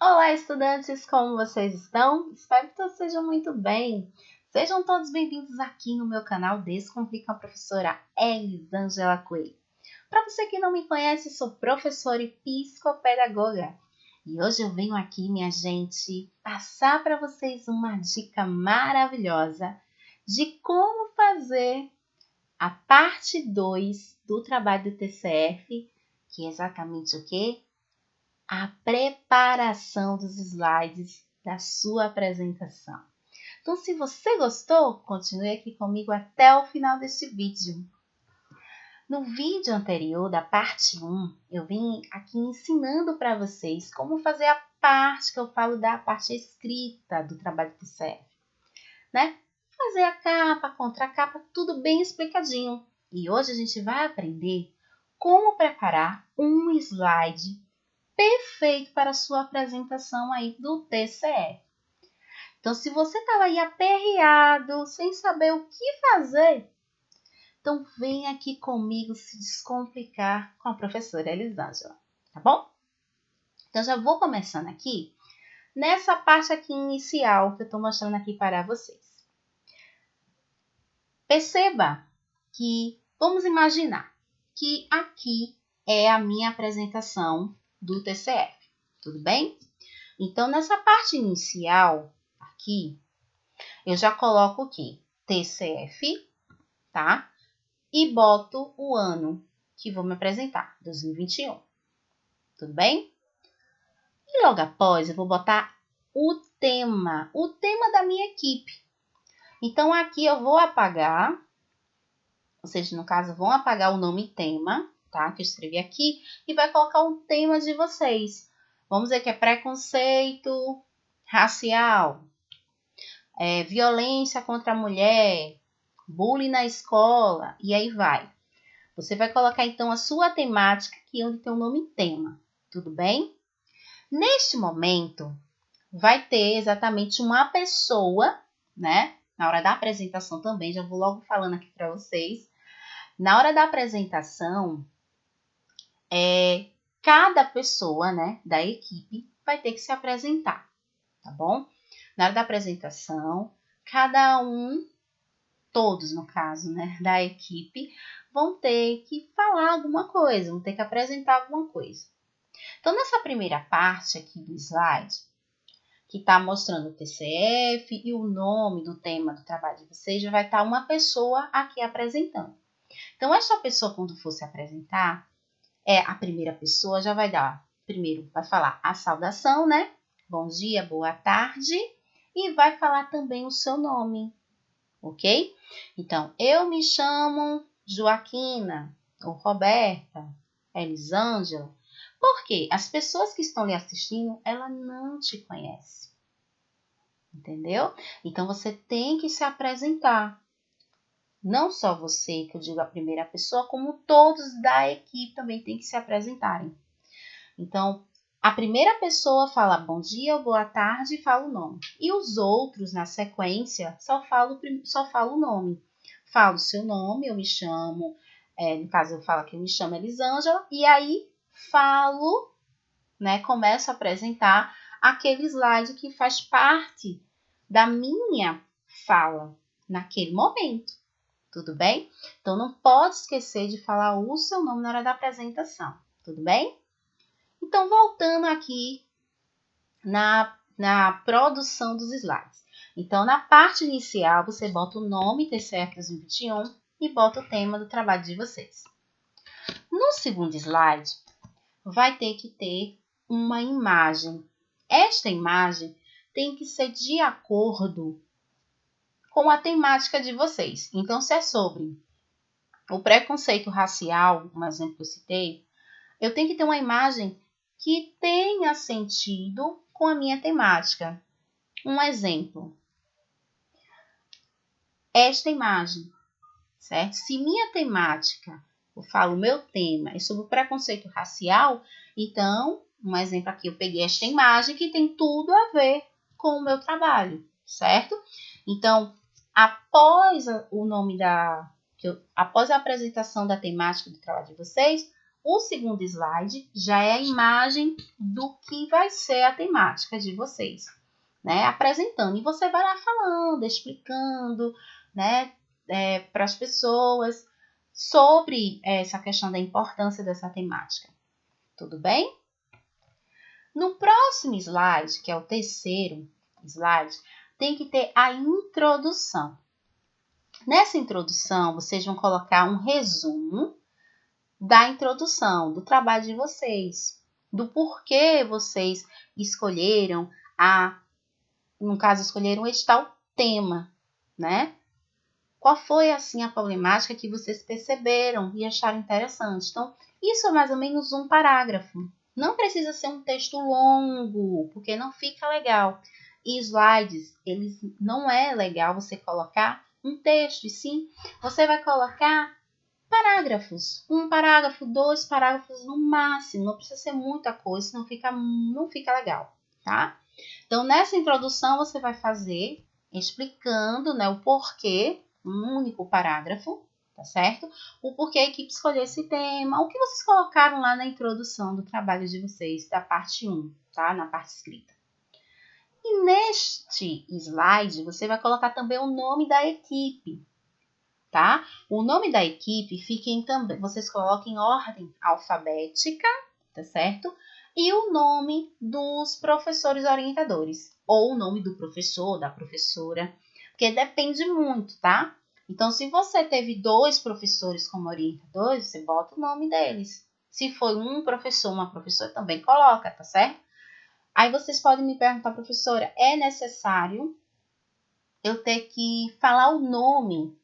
Olá, estudantes, como vocês estão? Espero que todos estejam muito bem. Sejam todos bem-vindos aqui no meu canal Descomplica com a professora Elisângela Coelho. Para você que não me conhece, sou professora e psicopedagoga. E hoje eu venho aqui, minha gente, passar para vocês uma dica maravilhosa de como fazer a parte 2 do trabalho do TCF, que é exatamente o quê? A preparação dos slides da sua apresentação. Então, se você gostou, continue aqui comigo até o final deste vídeo. No vídeo anterior, da parte 1, eu vim aqui ensinando para vocês como fazer a parte que eu falo da parte escrita do trabalho do TCF, né? Fazer a capa, contracapa, tudo bem explicadinho. E hoje a gente vai aprender como preparar um slide perfeito para a sua apresentação aí do TCF. Então, se você estava aí aperreado, sem saber o que fazer, então vem aqui comigo se descomplicar com a professora Elisângela, tá bom? Então, já vou começando aqui, nessa parte aqui inicial que eu estou mostrando aqui para vocês. Perceba que, vamos imaginar que aqui é a minha apresentação do TCF, tudo bem? Então, nessa parte inicial, aqui, eu já coloco o quê? TCF, tá? E boto o ano que vou me apresentar, 2021. Tudo bem? E logo após, eu vou botar o tema da minha equipe. Então, aqui eu vou apagar, ou seja, no caso, vão apagar o nome tema, tá? Que eu escrevi aqui, e vai colocar o tema de vocês. Vamos dizer que é preconceito racial, violência contra a mulher, bullying na escola, e aí vai. Você vai colocar, então, a sua temática aqui onde tem o nome tema, tudo bem? Neste momento, vai ter exatamente uma pessoa, né? Na hora da apresentação também, já vou logo falando aqui para vocês. Na hora da apresentação, cada pessoa, né, da equipe vai ter que se apresentar, tá bom? Na hora da apresentação, cada um, todos no caso, né, da equipe, vão ter que falar alguma coisa, vão ter que apresentar alguma coisa. Então, nessa primeira parte aqui do slide, que está mostrando o TCF e o nome do tema do trabalho de vocês, já vai estar uma pessoa aqui apresentando. Então, essa pessoa, quando for se apresentar, a primeira pessoa já vai dar, primeiro vai falar a saudação, né? Bom dia, boa tarde, e vai falar também o seu nome, ok? Então, eu me chamo Joaquina, ou Roberta, Elisângela, porque as pessoas que estão lhe assistindo, ela não te conhece, entendeu? Então, você tem que se apresentar. Não só você, que eu digo a primeira pessoa, como todos da equipe também tem que se apresentarem. Então, a primeira pessoa fala bom dia ou boa tarde e fala o nome. E os outros, na sequência, só falo o nome. Falo o seu nome, eu me chamo, no caso eu falo que eu me chamo Elisângela, e aí falo, né, começo a apresentar aquele slide que faz parte da minha fala naquele momento. Tudo bem? Então, não pode esquecer de falar o seu nome na hora da apresentação. Tudo bem? Então, voltando aqui na produção dos slides. Então, na parte inicial, você bota o nome TCF 2021 e bota o tema do trabalho de vocês. No segundo slide, vai ter que ter uma imagem. Esta imagem tem que ser de acordo com a temática de vocês. Então, se é sobre o preconceito racial, um exemplo que eu citei, eu tenho que ter uma imagem que tenha sentido com a minha temática. Um exemplo. Esta imagem, certo? Se minha temática, eu falo meu tema é sobre o preconceito racial, então, um exemplo aqui, eu peguei esta imagem que tem tudo a ver com o meu trabalho, certo? Então, após o nome após a apresentação da temática do trabalho de vocês, O segundo slide já é a imagem do que vai ser a temática de vocês, né? Apresentando. E você vai lá falando, explicando, né, para as pessoas sobre essa questão da importância dessa temática. Tudo bem? No próximo slide, que é o terceiro slide, tem que ter a introdução. Nessa introdução, vocês vão colocar um resumo da introdução, do trabalho de vocês, do porquê vocês escolheram no caso, escolheram este tal tema, né? Qual foi, assim, a problemática que vocês perceberam e acharam interessante? Então, isso é mais ou menos um parágrafo. Não precisa ser um texto longo, porque não fica legal. E slides, eles não é legal você colocar um texto, e sim, você vai colocar parágrafos. Um parágrafo, 2 parágrafos no máximo. Não precisa ser muita coisa, senão não fica legal, tá? Então, nessa introdução, você vai fazer explicando, né, o porquê, um único parágrafo, tá certo? O porquê a equipe escolheu esse tema, o que vocês colocaram lá na introdução do trabalho de vocês, da parte 1, tá? Na parte escrita. E neste slide, você vai colocar também o nome da equipe, tá? O nome da equipe vocês coloquem em ordem alfabética, tá certo? E o nome dos professores orientadores, ou o nome do professor, da professora, porque depende muito, tá? Então, se você teve 2 professores como orientadores, você bota o nome deles. Se foi um professor, uma professora, também coloca, tá certo? Aí vocês podem me perguntar, professora, é necessário eu ter que falar o nome,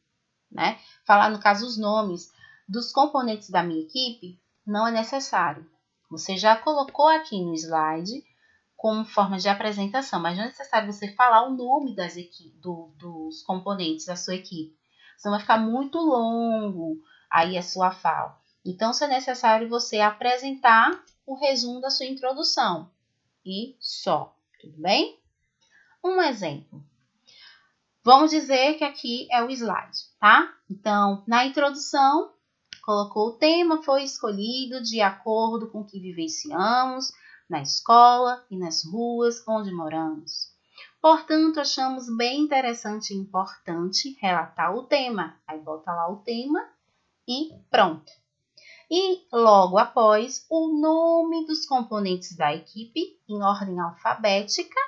né? Falar, no caso, os nomes dos componentes da minha equipe? Não é necessário. Você já colocou aqui no slide como forma de apresentação, mas não é necessário você falar o nome dos componentes da sua equipe. Senão vai ficar muito longo aí a sua fala. Então, se é necessário você apresentar o resumo da sua introdução. E só, tudo bem? Um exemplo. Vamos dizer que aqui é o slide, tá? Então, na introdução, colocou o tema, foi escolhido de acordo com o que vivenciamos na escola e nas ruas onde moramos. Portanto, achamos bem interessante e importante relatar o tema. Aí bota lá o tema e pronto. E logo após, o nome dos componentes da equipe em ordem alfabética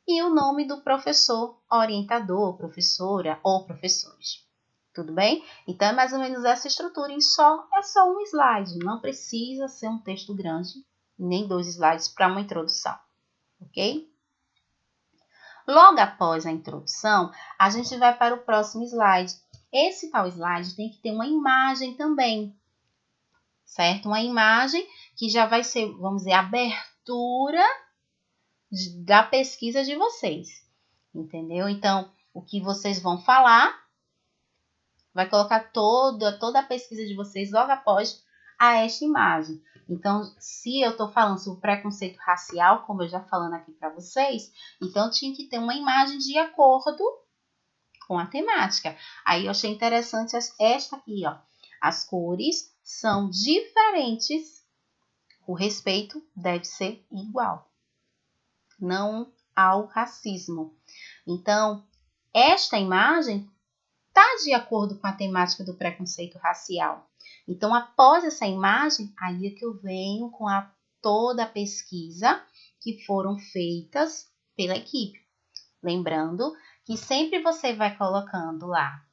e o nome do professor orientador, professora ou professores. Tudo bem? Então, é mais ou menos essa estrutura é só um slide. Não precisa ser um texto grande, nem 2 slides para uma introdução, ok? Logo após a introdução, a gente vai para o próximo slide. Esse tal slide tem que ter uma imagem também, certo? Uma imagem que já vai ser, vamos dizer, a abertura da pesquisa de vocês, entendeu? Então, o que vocês vão falar, vai colocar toda a pesquisa de vocês logo após esta imagem. Então, se eu estou falando sobre preconceito racial, como eu já falando aqui para vocês, então tinha que ter uma imagem de acordo com a temática. Aí eu achei interessante esta aqui, ó. As cores são diferentes, o respeito deve ser igual. Não ao racismo. Então, esta imagem está de acordo com a temática do preconceito racial. Então, após essa imagem, aí é que eu venho com toda a pesquisa que foram feitas pela equipe. Lembrando que sempre você vai colocando lá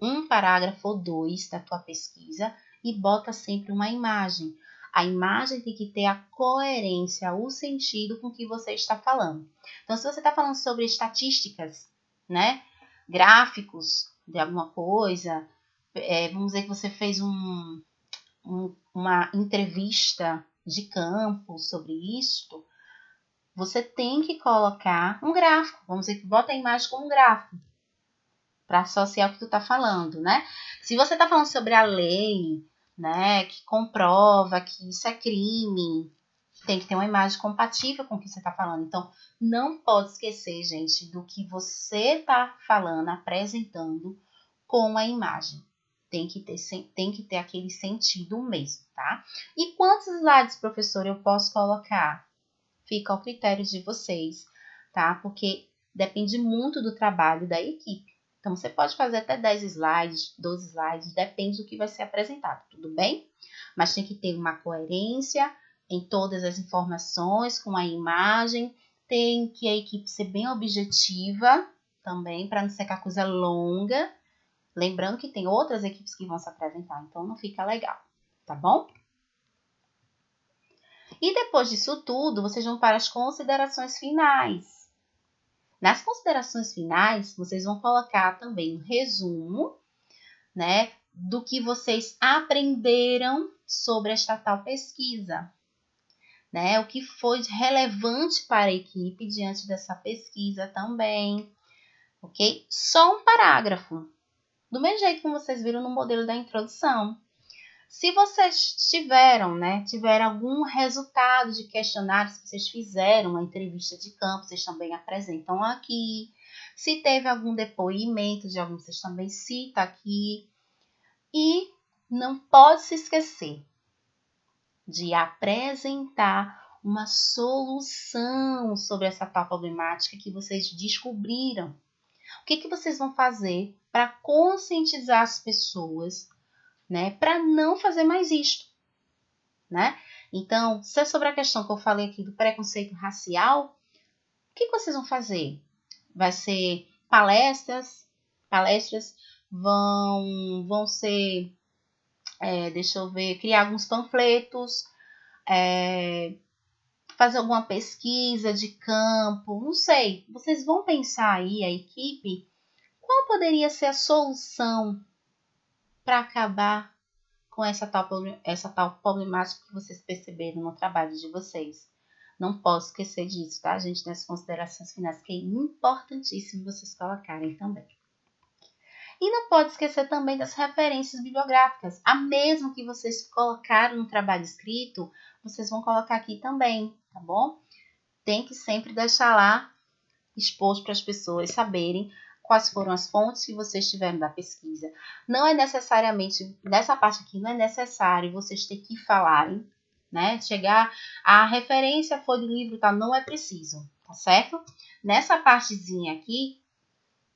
um parágrafo ou 2 da tua pesquisa e bota sempre uma imagem. A imagem tem que ter a coerência, o sentido com que você está falando. Então, se você está falando sobre estatísticas, né, gráficos de alguma coisa, vamos dizer que você fez uma entrevista de campo sobre isto, você tem que colocar um gráfico. Vamos dizer que bota a imagem com um gráfico para associar o que tu está falando, né? Se você está falando sobre a lei, né, que comprova que isso é crime, tem que ter uma imagem compatível com o que você está falando. Então, não pode esquecer, gente, do que você está falando, apresentando com a imagem. Tem que ter aquele sentido mesmo, tá? E quantos slides, professor, eu posso colocar? Fica ao critério de vocês, tá? Porque depende muito do trabalho da equipe. Então, você pode fazer até 10 slides, 12 slides, depende do que vai ser apresentado, tudo bem? Mas tem que ter uma coerência em todas as informações, com a imagem. Tem que a equipe ser bem objetiva também, para não ser aquela coisa longa. Lembrando que tem outras equipes que vão se apresentar, então não fica legal, tá bom? E depois disso tudo, vocês vão para as considerações finais. Nas considerações finais, vocês vão colocar também um resumo, né, do que vocês aprenderam sobre esta tal pesquisa, né? O que foi relevante para a equipe diante dessa pesquisa também, ok? Só um parágrafo, do mesmo jeito que vocês viram no modelo da introdução. Se vocês tiveram algum resultado de questionários que vocês fizeram, uma entrevista de campo, vocês também apresentam aqui. Se teve algum depoimento de algum, vocês também citam aqui. E não pode se esquecer de apresentar uma solução sobre essa tal problemática que vocês descobriram. O que vocês vão fazer para conscientizar as pessoas, né, para não fazer mais isto, né? Então, se é sobre a questão que eu falei aqui do preconceito racial, o que vocês vão fazer? Vai ser palestras vão ser, criar alguns panfletos, fazer alguma pesquisa de campo, não sei. Vocês vão pensar aí, a equipe, qual poderia ser a solução para acabar com essa tal problemática que vocês perceberam no trabalho de vocês. Não posso esquecer disso, tá, gente? Nas considerações finais, que é importantíssimo vocês colocarem também. E não pode esquecer também das referências bibliográficas. A mesma que vocês colocaram no trabalho escrito, vocês vão colocar aqui também, tá bom? Tem que sempre deixar lá exposto para as pessoas saberem quais foram as fontes que vocês tiveram da pesquisa. Não é necessariamente, nessa parte aqui, não é necessário vocês ter que falarem, né? Chegar, a referência foi do livro, tá? Não é preciso, tá certo? Nessa partezinha aqui,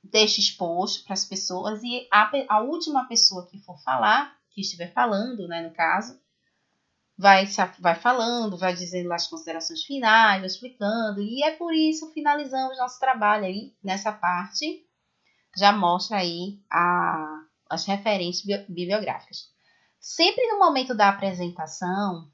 deixe exposto para as pessoas e a última pessoa que for falar, que estiver falando, né, no caso, vai falando, vai dizendo lá as considerações finais, vai explicando, e é por isso finalizamos nosso trabalho aí nessa parte. Já mostra aí as referências bibliográficas. Sempre no momento da apresentação,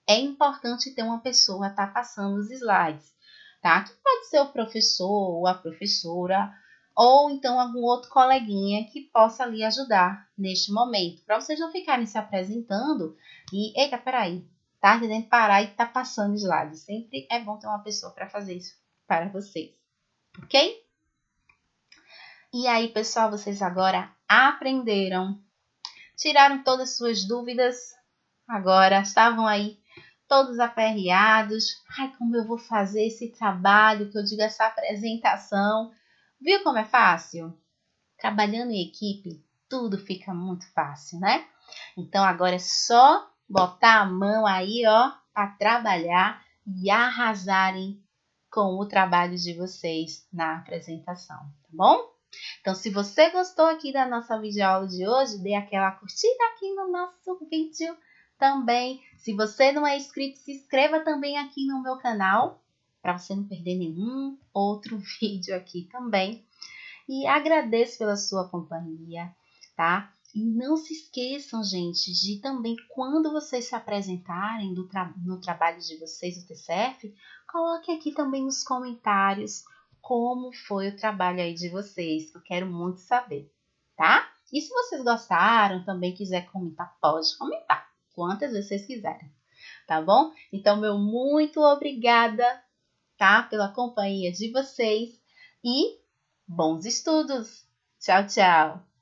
é importante ter uma pessoa estar passando os slides, tá? Que pode ser o professor ou a professora, ou então algum outro coleguinha que possa lhe ajudar neste momento, para vocês não ficarem se apresentando e, eita, peraí, tá entendendo? Parar e tá passando slides. Sempre é bom ter uma pessoa para fazer isso para vocês, ok? E aí, pessoal, vocês agora aprenderam, tiraram todas as suas dúvidas, agora estavam aí todos aperreados. Ai, como eu vou fazer esse trabalho, que eu digo, essa apresentação. Viu como é fácil? Trabalhando em equipe, tudo fica muito fácil, né? Então, agora é só botar a mão aí, ó, para trabalhar e arrasarem com o trabalho de vocês na apresentação, tá bom? Então, se você gostou aqui da nossa videoaula de hoje, dê aquela curtida aqui no nosso vídeo também. Se você não é inscrito, se inscreva também aqui no meu canal, para você não perder nenhum outro vídeo aqui também. E agradeço pela sua companhia, tá? E não se esqueçam, gente, de também, quando vocês se apresentarem no trabalho de vocês, o TCF, coloque aqui também nos comentários como foi o trabalho aí de vocês, que eu quero muito saber, tá? E se vocês gostaram, também quiser comentar, pode comentar, quantas vezes vocês quiserem, tá bom? Então, meu muito obrigada, tá? Pela companhia de vocês e bons estudos! Tchau, tchau!